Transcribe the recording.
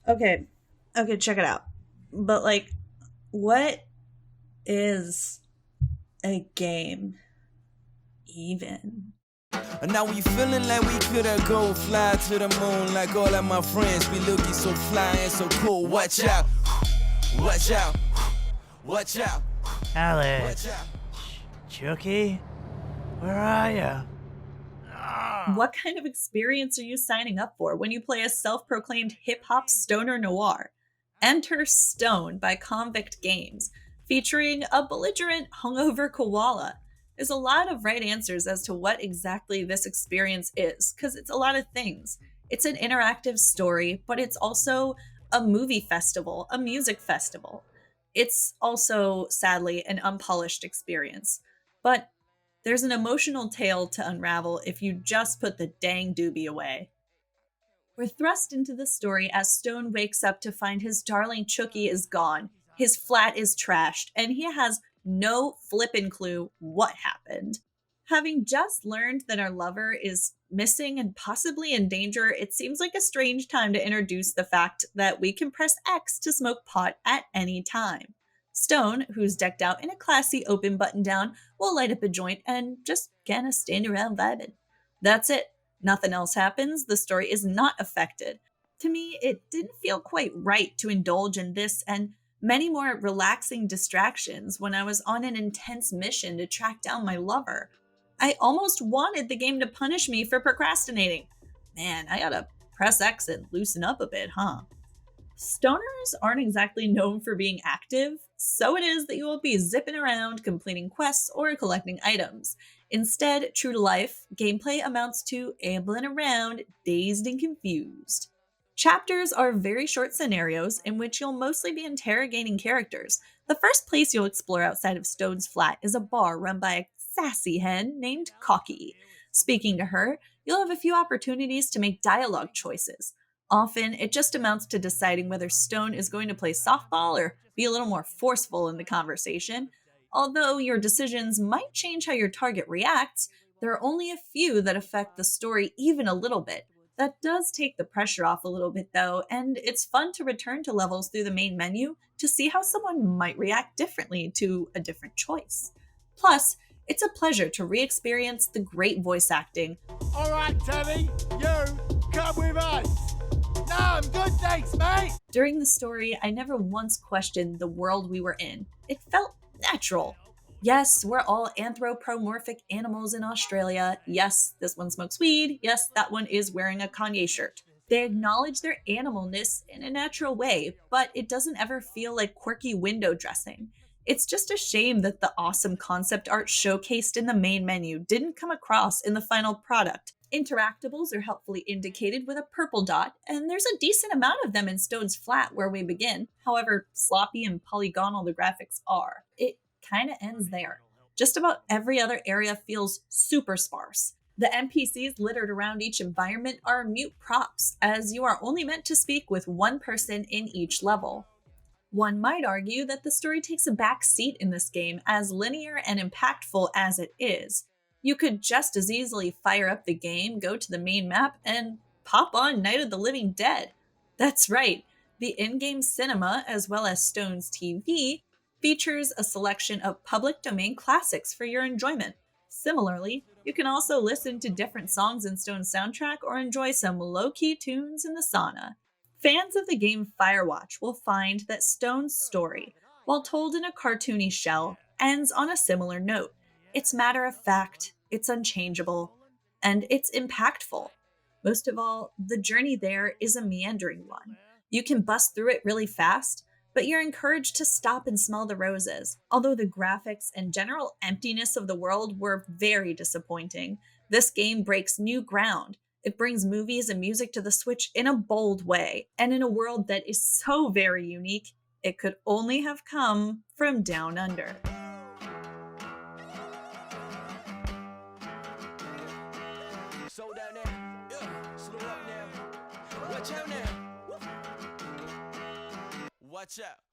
Okay. Okay, check it out. But like, what is a game even? And now we feeling like we coulda go fly to the moon like all of my friends. We looking so fly and so cool. Watch out, watch out, watch out. Alex, Chucky, where are you? What kind of experience are you signing up for when you play a self-proclaimed hip-hop stoner noir? Enter Stone by Convict Games, featuring a belligerent hungover koala. There's a lot of right answers as to what exactly this experience is, because it's a lot of things. It's an interactive story, but it's also a movie festival, a music festival. It's also, sadly, an unpolished experience. But there's an emotional tale to unravel if you just put the dang doobie away. We're thrust into the story as Stone wakes up to find his darling Chookie is gone, his flat is trashed, and he has no flippin' clue what happened. Having just learned that our lover is missing and possibly in danger, it seems like a strange time to introduce the fact that we can press X to smoke pot at any time. Stone, who's decked out in a classy open button down, will light up a joint and just kinda stand around vibing. That's it. Nothing else happens. The story is not affected. To me, it didn't feel quite right to indulge in this and many more relaxing distractions when I was on an intense mission to track down my lover. I almost wanted the game to punish me for procrastinating. Man, I gotta press X and loosen up a bit, huh? Stoners aren't exactly known for being active, so it is that you will be zipping around, completing quests, or collecting items. Instead, true to life, gameplay amounts to ambling around, dazed and confused. Chapters are very short scenarios in which you'll mostly be interrogating characters. The first place you'll explore outside of Stone's flat is a bar run by a sassy hen named Cocky. Speaking to her, you'll have a few opportunities to make dialogue choices. Often, it just amounts to deciding whether Stone is going to play softball or be a little more forceful in the conversation. Although your decisions might change how your target reacts, there are only a few that affect the story even a little bit. That does take the pressure off a little bit, though, and it's fun to return to levels through the main menu to see how someone might react differently to a different choice. Plus, it's a pleasure to re experience the great voice acting. All right, Teddy, you come with us. No, I'm good, thanks, mate. During the story, I never once questioned the world we were in. It felt natural. Yes, we're all anthropomorphic animals in Australia. Yes, this one smokes weed. Yes, that one is wearing a Kanye shirt. They acknowledge their animalness in a natural way, but it doesn't ever feel like quirky window dressing. It's just a shame that the awesome concept art showcased in the main menu didn't come across in the final product. Interactables are helpfully indicated with a purple dot, and there's a decent amount of them in Stone's flat where we begin, however sloppy and polygonal the graphics are. It kind of ends there. Just about every other area feels super sparse. The NPCs littered around each environment are mute props, as you are only meant to speak with one person in each level. One might argue that the story takes a back seat in this game, as linear and impactful as it is. You could just as easily fire up the game, go to the main map, and pop on Night of the Living Dead. That's right, the in-game cinema, as well as Stone's TV, features a selection of public domain classics for your enjoyment. Similarly, you can also listen to different songs in Stone's soundtrack or enjoy some low-key tunes in the sauna. Fans of the game Firewatch will find that Stone's story, while told in a cartoony shell, ends on a similar note. It's matter of fact, it's unchangeable, and it's impactful. Most of all, the journey there is a meandering one. You can bust through it really fast, but you're encouraged to stop and smell the roses. Although the graphics and general emptiness of the world were very disappointing, this game breaks new ground. It brings movies and music to the Switch in a bold way, and in a world that is so very unique, it could only have come from down under. Slow down now, yeah, slow up now. Watch out now. Watch out.